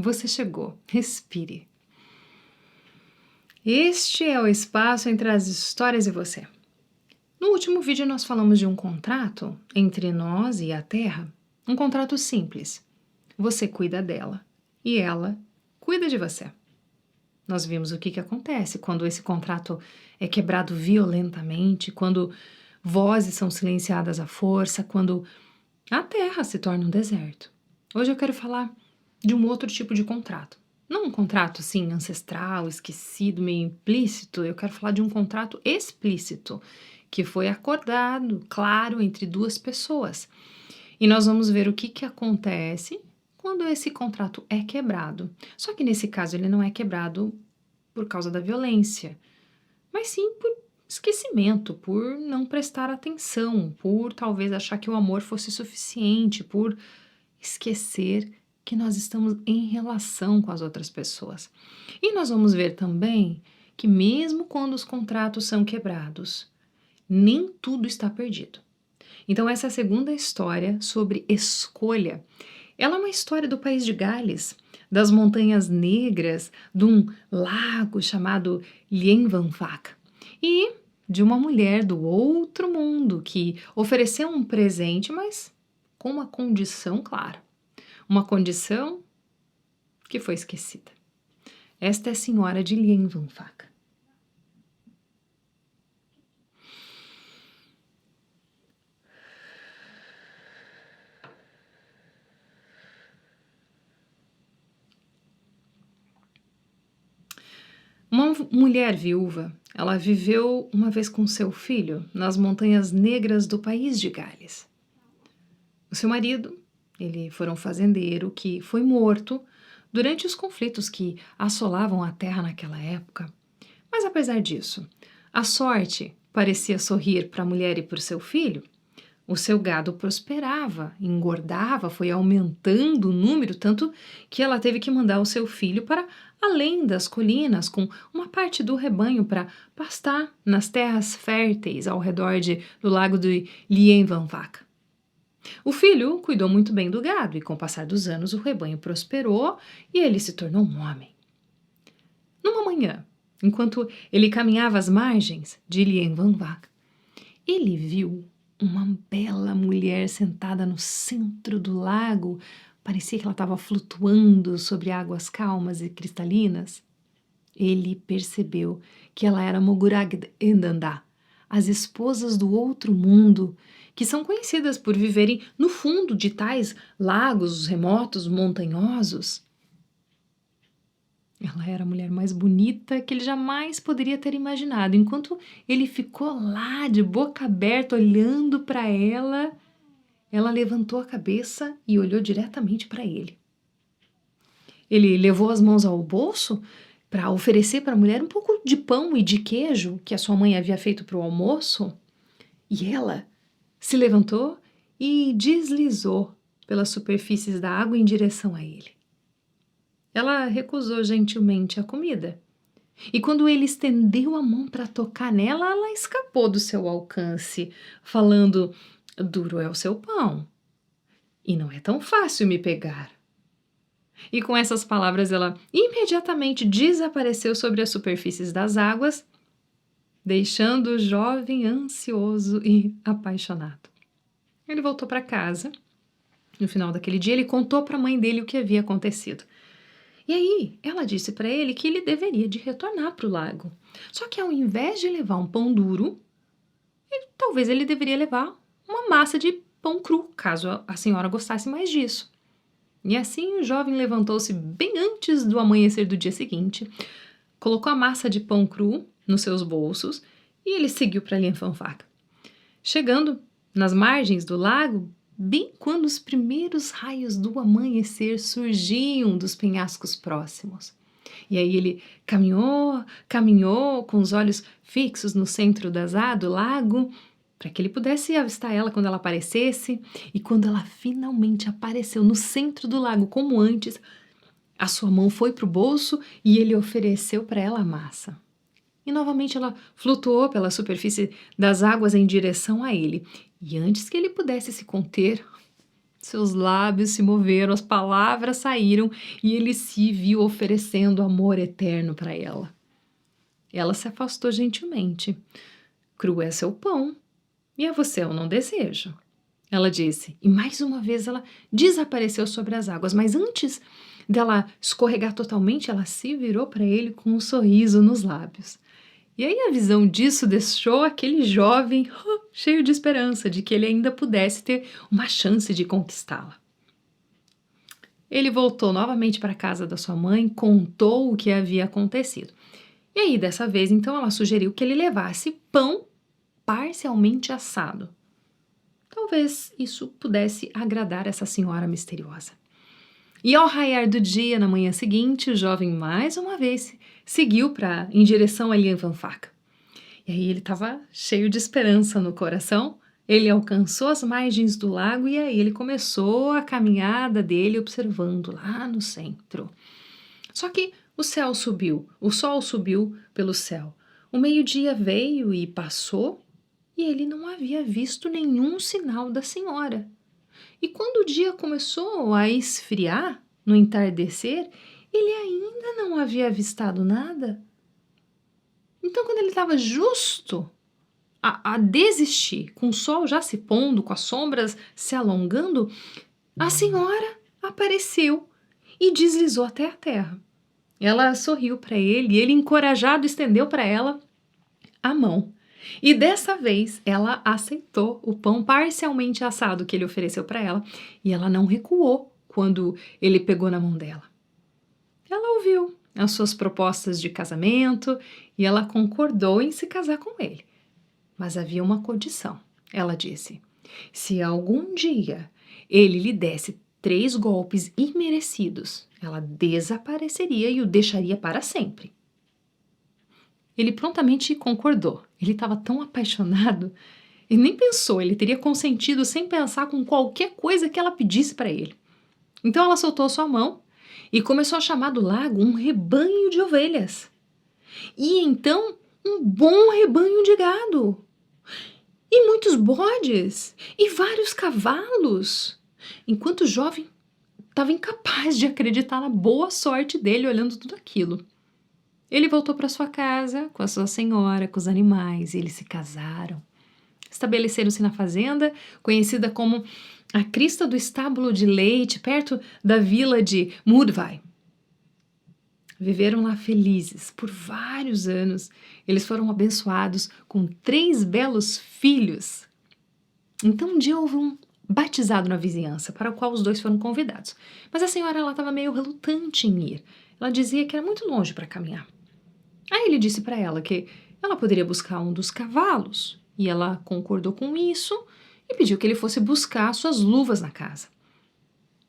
Você chegou. Respire. Este é o espaço entre as histórias e você. No último vídeo nós falamos de um contrato entre nós e a Terra. Um contrato simples. Você cuida dela e ela cuida de você. Nós vimos o que acontece quando esse contrato é quebrado violentamente, quando vozes são silenciadas à força, quando a Terra se torna um deserto. Hoje eu quero falar de um outro tipo de contrato. Não um contrato, assim, ancestral, esquecido, meio implícito. Eu quero falar de um contrato explícito, que foi acordado, claro, entre duas pessoas. E nós vamos ver o que acontece quando esse contrato é quebrado. Só que nesse caso ele não é quebrado por causa da violência, mas sim por esquecimento, por não prestar atenção, por talvez achar que o amor fosse suficiente, por esquecer que nós estamos em relação com as outras pessoas. E nós vamos ver também que mesmo quando os contratos são quebrados, nem tudo está perdido. Então essa é a segunda história sobre escolha. Ela é uma história do país de Gales, das Montanhas Negras, de um lago chamado Llanfairpwll e de uma mulher do outro mundo que ofereceu um presente, mas com uma condição clara. Uma condição que foi esquecida. Esta é a senhora de Llanfairpwll. Uma mulher viúva, ela viveu uma vez com seu filho nas Montanhas Negras do país de Gales. O seu marido, ele foi um fazendeiro que foi morto durante os conflitos que assolavam a terra naquela época. Mas apesar disso, a sorte parecia sorrir para a mulher e para o seu filho. O seu gado prosperava, engordava, foi aumentando o número, tanto que ela teve que mandar o seu filho para além das colinas, com uma parte do rebanho para pastar nas terras férteis ao redor do lago de Llanfairpwll. O filho cuidou muito bem do gado e, com o passar dos anos, o rebanho prosperou e ele se tornou um homem. Numa manhã, enquanto ele caminhava às margens de Llanfairpwll, ele viu uma bela mulher sentada no centro do lago. Parecia que ela estava flutuando sobre águas calmas e cristalinas. Ele percebeu que ela era Mogurag Endanda, as esposas do outro mundo, que são conhecidas por viverem no fundo de tais lagos remotos, montanhosos. Ela era a mulher mais bonita que ele jamais poderia ter imaginado. Enquanto ele ficou lá de boca aberta olhando para ela, ela levantou a cabeça e olhou diretamente para ele. Ele levou as mãos ao bolso para oferecer para a mulher um pouco de pão e de queijo que a sua mãe havia feito para o almoço, e ela se levantou e deslizou pelas superfícies da água em direção a ele. Ela recusou gentilmente a comida. E quando ele estendeu a mão para tocar nela, ela escapou do seu alcance, falando: "Duro é o seu pão, e não é tão fácil me pegar." E com essas palavras ela imediatamente desapareceu sobre as superfícies das águas, deixando o jovem ansioso e apaixonado. Ele voltou para casa. No final daquele dia, ele contou para a mãe dele o que havia acontecido. E aí, ela disse para ele que ele deveria de retornar para o lago. Só que ao invés de levar um pão duro, talvez ele deveria levar uma massa de pão cru, caso a senhora gostasse mais disso. E assim o jovem levantou-se bem antes do amanhecer do dia seguinte, colocou a massa de pão cru nos seus bolsos e ele seguiu para Llanfairpwll. Chegando nas margens do lago, bem quando os primeiros raios do amanhecer surgiam dos penhascos próximos. E aí ele caminhou com os olhos fixos no centro do lago, para que ele pudesse avistar ela quando ela aparecesse. E quando ela finalmente apareceu no centro do lago, como antes, a sua mão foi para o bolso e ele ofereceu para ela a massa. E novamente ela flutuou pela superfície das águas em direção a ele. E antes que ele pudesse se conter, Seus lábios se moveram, as palavras saíram e ele se viu oferecendo amor eterno para ela. Ela se afastou gentilmente. Cru é seu pão, e a você eu não desejo. Ela disse, e mais uma vez ela desapareceu sobre as águas, mas antes dela escorregar totalmente, ela se virou para ele com um sorriso nos lábios. E aí a visão disso deixou aquele jovem cheio de esperança de que ele ainda pudesse ter uma chance de conquistá-la. Ele voltou novamente para a casa da sua mãe, contou o que havia acontecido. E aí, dessa vez, então, ela sugeriu que ele levasse pão parcialmente assado. Talvez isso pudesse agradar essa senhora misteriosa. E ao raiar do dia, na manhã seguinte, o jovem mais uma vez seguiu em direção a Lien Van Vaca. E aí ele estava cheio de esperança no coração. Ele alcançou as margens do lago e aí ele começou a caminhada dele observando lá no centro. Só que o sol subiu pelo céu. O meio-dia veio e passou e ele não havia visto nenhum sinal da senhora. E quando o dia começou a esfriar, no entardecer, ele ainda não havia avistado nada. Então, quando ele estava justo a desistir, com o sol já se pondo, com as sombras se alongando, a senhora apareceu e deslizou até a terra. Ela sorriu para ele e ele, encorajado, estendeu para ela a mão. E dessa vez ela aceitou o pão parcialmente assado que ele ofereceu para ela e ela não recuou quando ele pegou na mão dela. Ela ouviu as suas propostas de casamento e ela concordou em se casar com ele. Mas havia uma condição. Ela disse: se algum dia ele lhe desse 3 golpes imerecidos, ela desapareceria e o deixaria para sempre. Ele prontamente concordou. Ele estava tão apaixonado, ele nem pensou, ele teria consentido sem pensar com qualquer coisa que ela pedisse para ele. Então ela soltou sua mão e começou a chamar do lago um rebanho de ovelhas. E então um bom rebanho de gado. E muitos bodes e vários cavalos. Enquanto o jovem estava incapaz de acreditar na boa sorte dele olhando tudo aquilo. Ele voltou para sua casa com a sua senhora, com os animais, e eles se casaram. Estabeleceram-se na fazenda, conhecida como a Crista do Estábulo de Leite, perto da vila de Mudvai. Viveram lá felizes por vários anos. Eles foram abençoados com 3 belos filhos. Então um dia houve um batizado na vizinhança, para o qual os 2 foram convidados. Mas a senhora estava meio relutante em ir. Ela dizia que era muito longe para caminhar. Aí ele disse para ela que ela poderia buscar um dos cavalos, e ela concordou com isso e pediu que ele fosse buscar suas luvas na casa.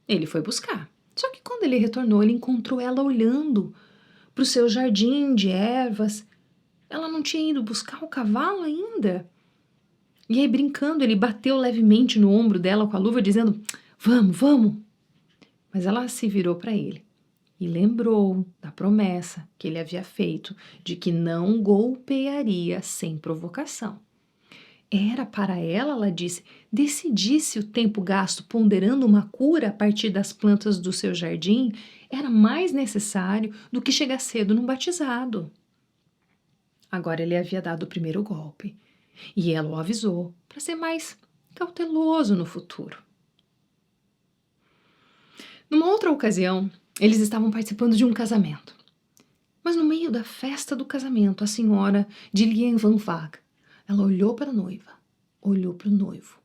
Ele foi buscar, só que quando ele retornou, ele encontrou ela olhando para o seu jardim de ervas. Ela não tinha ido buscar o cavalo ainda. E aí, brincando, ele bateu levemente no ombro dela com a luva, dizendo: vamos, vamos. Mas ela se virou para ele e lembrou da promessa que ele havia feito de que não golpearia sem provocação. Era para ela disse, decidisse o tempo gasto ponderando uma cura a partir das plantas do seu jardim, era mais necessário do que chegar cedo num batizado. Agora ele havia dado o primeiro golpe e ela o avisou para ser mais cauteloso no futuro. Numa outra ocasião, eles estavam participando de um casamento. Mas no meio da festa do casamento, a senhora de Lien Van Vaca, ela olhou para a noiva, olhou para o noivo.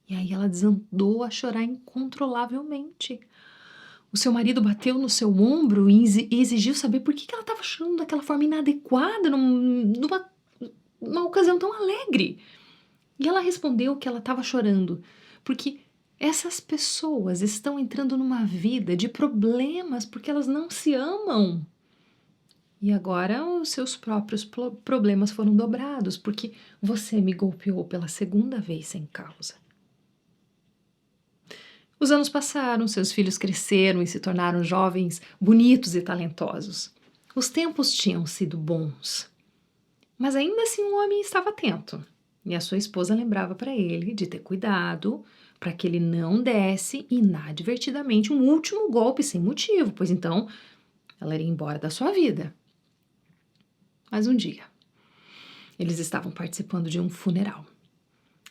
E aí ela desandou a chorar incontrolavelmente. O seu marido bateu no seu ombro e exigiu saber por que ela estava chorando daquela forma inadequada, numa ocasião tão alegre. E ela respondeu que ela estava chorando porque essas pessoas estão entrando numa vida de problemas porque elas não se amam. E agora os seus próprios problemas foram dobrados porque você me golpeou pela 2ª vez sem causa. Os anos passaram, seus filhos cresceram e se tornaram jovens bonitos e talentosos. Os tempos tinham sido bons. Mas ainda assim o homem estava atento. E a sua esposa lembrava para ele de ter cuidado para que ele não desse inadvertidamente um último golpe sem motivo, pois então ela iria embora da sua vida. Mas um dia, eles estavam participando de um funeral.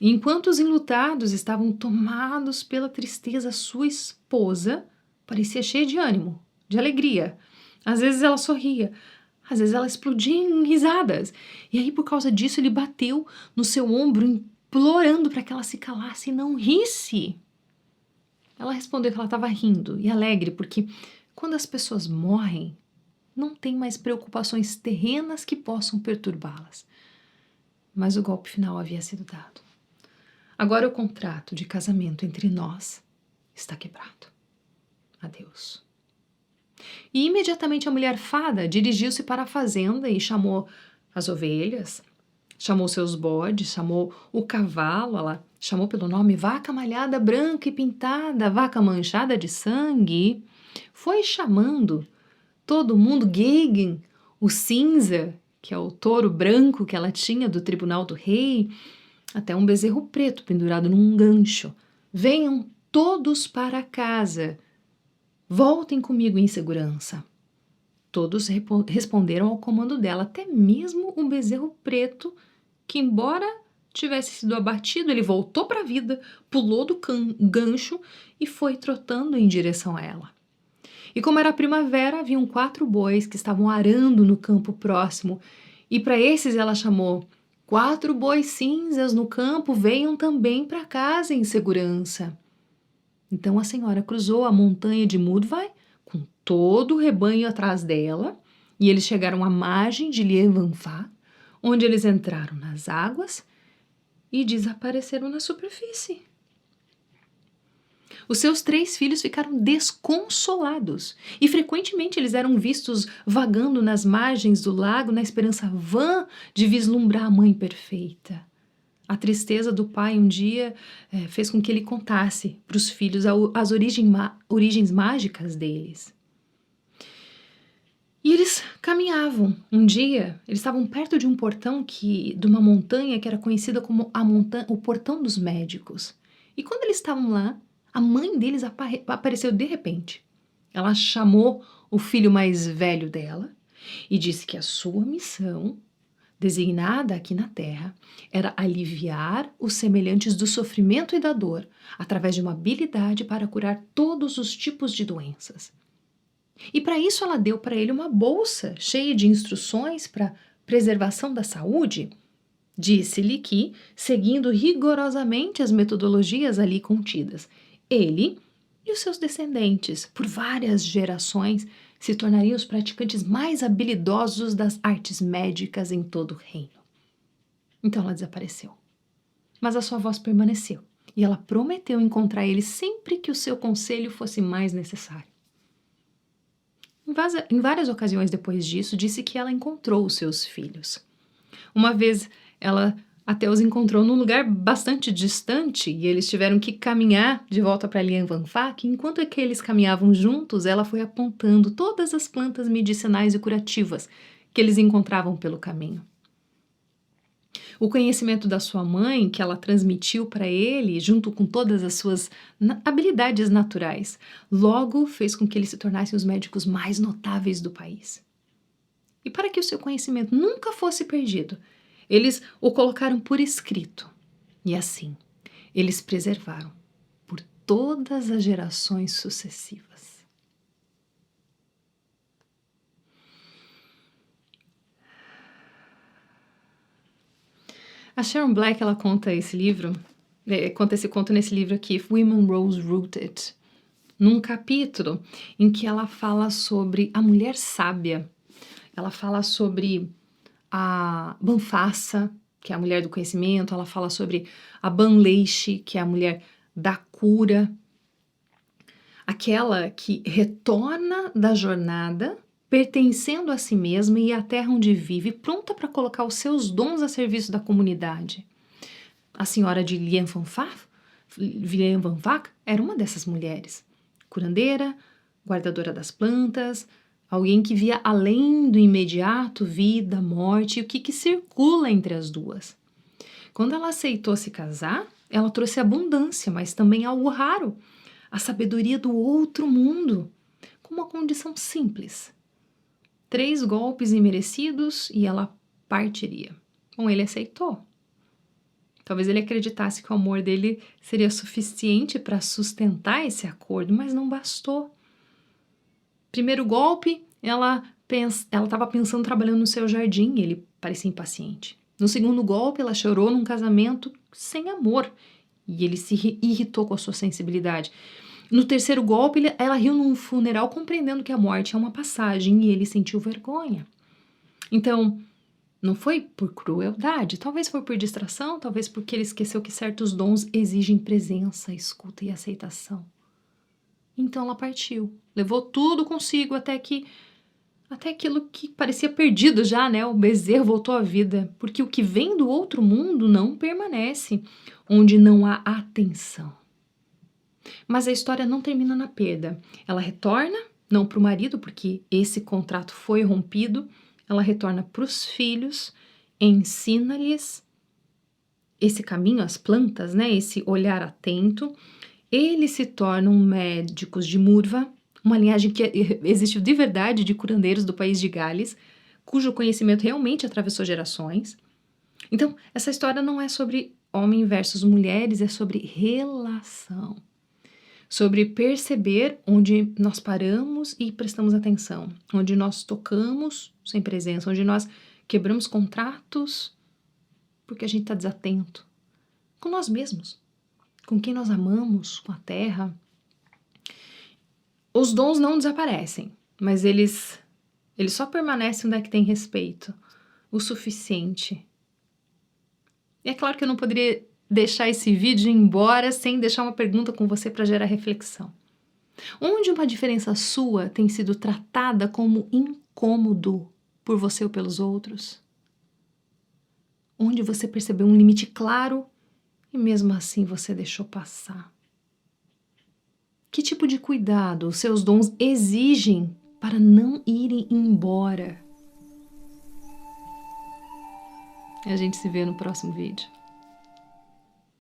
E enquanto os enlutados estavam tomados pela tristeza, sua esposa parecia cheia de ânimo, de alegria. Às vezes ela sorria, às vezes ela explodia em risadas. E aí, por causa disso, ele bateu no seu ombro, implorando para que ela se calasse e não risse. Ela respondeu que ela estava rindo e alegre, porque quando as pessoas morrem, não tem mais preocupações terrenas que possam perturbá-las. Mas o golpe final havia sido dado. Agora o contrato de casamento entre nós está quebrado. Adeus. E imediatamente a mulher fada dirigiu-se para a fazenda e chamou as ovelhas, chamou seus bodes, chamou o cavalo, ela chamou pelo nome vaca malhada, branca e pintada, vaca manchada de sangue. Foi chamando todo mundo, Gegen, o cinza, que é o touro branco que ela tinha do tribunal do rei, até um bezerro preto pendurado num gancho. Venham todos para casa. Voltem comigo em segurança. Todos responderam ao comando dela, até mesmo o bezerro preto, que embora tivesse sido abatido, ele voltou para a vida, pulou do gancho e foi trotando em direção a ela. E como era primavera, haviam 4 bois que estavam arando no campo próximo, e para esses ela chamou: 4 bois cinzas no campo, venham também para casa em segurança. Então a senhora cruzou a montanha de Mudvai, com todo o rebanho atrás dela, e eles chegaram à margem de Lievanfá, onde eles entraram nas águas e desapareceram na superfície. Os seus 3 filhos ficaram desconsolados e frequentemente eles eram vistos vagando nas margens do lago na esperança vã de vislumbrar a mãe perfeita. A tristeza do pai um dia fez com que ele contasse para os filhos as origens mágicas deles. E eles caminhavam. Um dia, eles estavam perto de um portão de uma montanha que era conhecida como o Portão dos Médicos. E quando eles estavam lá, a mãe deles apareceu de repente. Ela chamou o filho mais velho dela e disse que a sua missão, designada aqui na Terra, era aliviar os semelhantes do sofrimento e da dor através de uma habilidade para curar todos os tipos de doenças. E para isso ela deu para ele uma bolsa cheia de instruções para preservação da saúde. Disse-lhe que, seguindo rigorosamente as metodologias ali contidas, ele e os seus descendentes, por várias gerações, se tornariam os praticantes mais habilidosos das artes médicas em todo o reino. Então ela desapareceu. Mas a sua voz permaneceu, e ela prometeu encontrar ele sempre que o seu conselho fosse mais necessário. Em várias ocasiões depois disso, disse que ela encontrou os seus filhos. Uma vez, ela até os encontrou num lugar bastante distante e eles tiveram que caminhar de volta para Lianvanfá, que enquanto que eles caminhavam juntos, ela foi apontando todas as plantas medicinais e curativas que eles encontravam pelo caminho. O conhecimento da sua mãe, que ela transmitiu para ele, junto com todas as suas habilidades naturais, logo fez com que eles se tornassem os médicos mais notáveis do país. E para que o seu conhecimento nunca fosse perdido, eles o colocaram por escrito. E assim, eles preservaram por todas as gerações sucessivas. A Sharon Black, ela conta esse conto nesse livro aqui, Women Rose Rooted, num capítulo em que ela fala sobre a mulher sábia. Ela fala sobre a Banfassa, que é a mulher do conhecimento, ela fala sobre a Banleishi, que é a mulher da cura, aquela que retorna da jornada, pertencendo a si mesma e à terra onde vive, pronta para colocar os seus dons a serviço da comunidade. A senhora de Lianvanfá era uma dessas mulheres, curandeira, guardadora das plantas, alguém que via além do imediato, vida, morte e o que circula entre as duas. Quando ela aceitou se casar, ela trouxe abundância, mas também algo raro, a sabedoria do outro mundo, com uma condição simples. 3 golpes imerecidos e ela partiria. Bom, ele aceitou. Talvez ele acreditasse que o amor dele seria suficiente para sustentar esse acordo, mas não bastou. Primeiro golpe, ela estava pensando trabalhando no seu jardim, e ele parecia impaciente. No segundo golpe, ela chorou num casamento sem amor, e ele se irritou com a sua sensibilidade. No terceiro golpe, ela riu num funeral compreendendo que a morte é uma passagem, e ele sentiu vergonha. Então, não foi por crueldade, talvez foi por distração, talvez porque ele esqueceu que certos dons exigem presença, escuta e aceitação. Então ela partiu, levou tudo consigo até aquilo que parecia perdido já, né? O bezerro voltou à vida, porque o que vem do outro mundo não permanece, onde não há atenção. Mas a história não termina na perda. Ela retorna, não para o marido, porque esse contrato foi rompido, ela retorna para os filhos, ensina-lhes esse caminho, as plantas, né? Esse olhar atento. Eles se tornam médicos de Murva, uma linhagem que existe de verdade de curandeiros do país de Gales, cujo conhecimento realmente atravessou gerações. Então, essa história não é sobre homem versus mulheres, é sobre relação. Sobre perceber onde nós paramos e prestamos atenção, onde nós tocamos sem presença, onde nós quebramos contratos porque a gente está desatento com nós mesmos, com quem nós amamos, com a terra. Os dons não desaparecem, mas eles só permanecem onde é que tem respeito, o suficiente. E é claro que eu não poderia deixar esse vídeo embora sem deixar uma pergunta com você para gerar reflexão. Onde uma diferença sua tem sido tratada como incômodo por você ou pelos outros? Onde você percebeu um limite claro e mesmo assim você deixou passar? Que tipo de cuidado os seus dons exigem para não irem embora? A gente se vê no próximo vídeo.